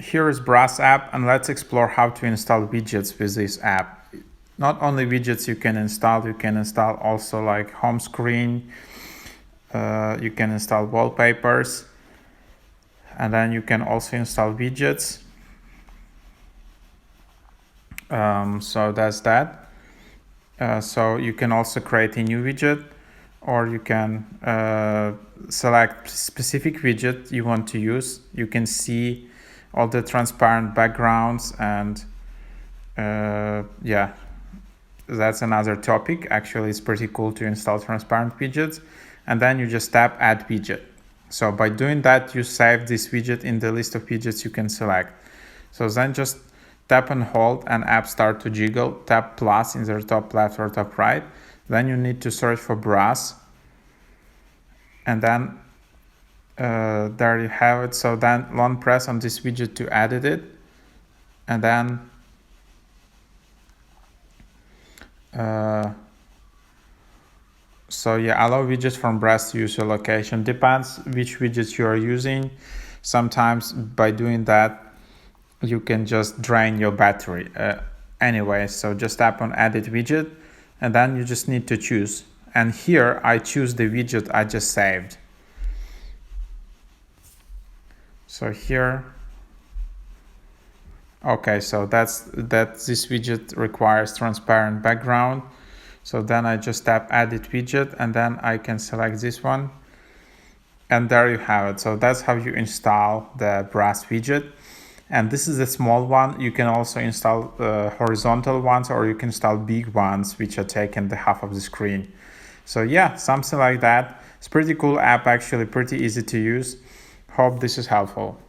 here is Brass app, and let's explore how to install widgets with this app. Not only widgets you can install also like home screen, you can install wallpapers, and then you can also install widgets. So that's that. So you can also create a new widget, or you can select specific widget you want to use. You can see all the transparent backgrounds, and yeah, that's another topic. Actually, it's pretty cool to install transparent widgets, and then you just tap add widget. So by doing that, you save this widget in the list of widgets you can select. So then just tap and hold, and app start to jiggle. Tap plus in the top left or top right. Then you need to search for Brass, and then there you have it. So then long press on this widget to edit it, and then so yeah, allow widgets from Brass to use your location. Depends which widgets you are using. Sometimes by doing that you can just drain your battery. Anyway, so just tap on edit widget, and then you just need to choose. And here I choose the widget I just saved. So here, okay, so that's this widget requires transparent background. So then I just tap edit widget, and then I can select this one, and there you have it. So that's how you install the Brass widget. And this is a small one. You can also install horizontal ones, or you can install big ones which are taking the half of the screen. So yeah, something like that. It's pretty cool app, actually, pretty easy to use. Hope this is helpful.